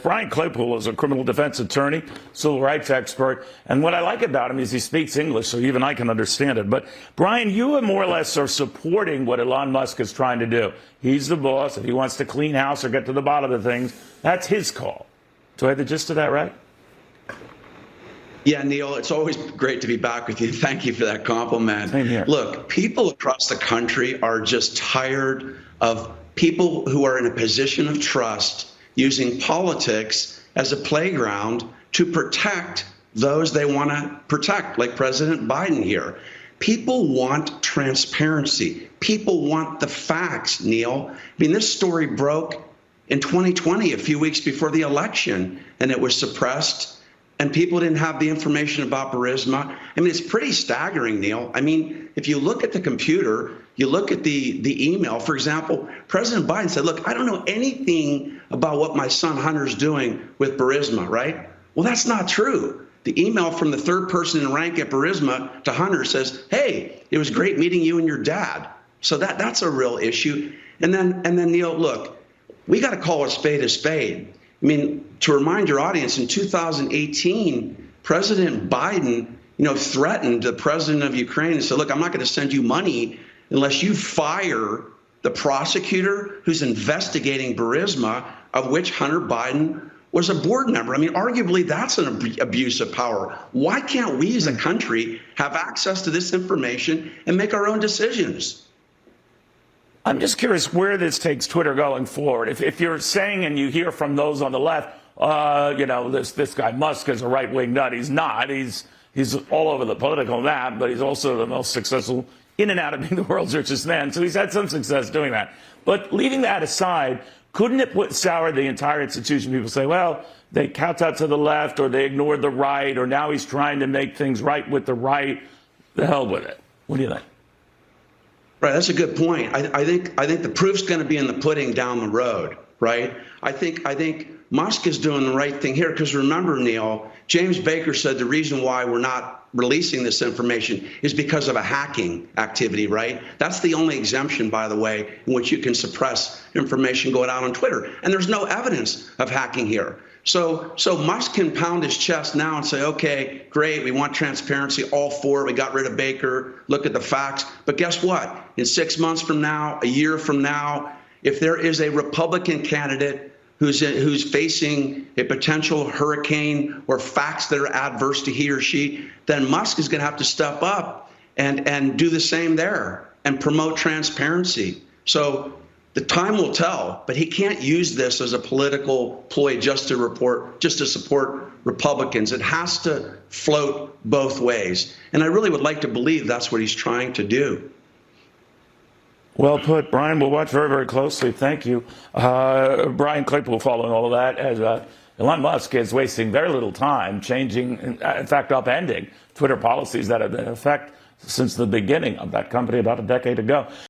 Brian Claypool is a criminal defense attorney, civil rights expert, and what I like about him is he speaks English, so even I can understand it. But, Brian, you more or less are supporting what Elon Musk is trying to do. He's the boss. If he wants to clean house or get to the bottom of things, that's his call. Do I have the gist of that right? Yeah, Neil, it's always great to be back with you. Thank you for that compliment. Same here. Look, people across the country are just tired of people who are in a position of trust using politics as a playground to protect those they want to protect, like President Biden here. People want transparency. People want the facts, Neil. I mean, this story broke in 2020, a few weeks before the election, and it was suppressed. And people didn't have the information about Burisma. I mean, it's pretty staggering, Neil. I mean, if you look at the computer, you look at the email, for example, President Biden said, look, I don't know anything about what my son Hunter's doing with Burisma, right? Well, that's not true. The email from the third person in rank at Burisma to Hunter says, hey, it was great meeting you and your dad. So that's a real issue. And then Neil, look, we got to call a spade a spade. I mean, to remind your audience, in 2018, President Biden, threatened the president of Ukraine and said, look, I'm not going to send you money unless you fire the prosecutor who's investigating Burisma, of which Hunter Biden was a board member. I mean, arguably, that's an abuse of power. Why can't we as a country have access to this information and make our own decisions? I'm just curious where this takes Twitter going forward. If you're saying, and you hear from those on the left, this guy Musk is a right-wing nut. He's not. He's all over the political map, but he's also the most successful in and out of being the world's richest man. So he's had some success doing that. But leaving that aside, couldn't it sour the entire institution? People say, well, they kowtowed to the left, or they ignored the right, or now he's trying to make things right with the right. The hell with it. What do you think? Right, that's a good point. I think the proof's going to be in the pudding down the road, right? I think Musk is doing the right thing here because remember, Neil, James Baker said the reason why we're not releasing this information is because of a hacking activity, right? That's the only exemption, by the way, in which you can suppress information going out on Twitter. And there's no evidence of hacking here. So Musk can pound his chest now and say, okay, great, we want transparency, all for it. We got rid of Baker. Look at the facts. But guess what? In 6 months from now, a year from now, if there is a Republican candidate who's facing a potential hurricane or facts that are adverse to he or she, then Musk is going to have to step up and do the same there and promote transparency. So the time will tell, but he can't use this as a political ploy just to support Republicans. It has to float both ways. And I really would like to believe that's what he's trying to do. Well put, Brian. We'll watch very, very closely. Thank you. Brian Claypool following all of that as Elon Musk is wasting very little time changing, in fact, upending Twitter policies that have been in effect since the beginning of that company about a decade ago.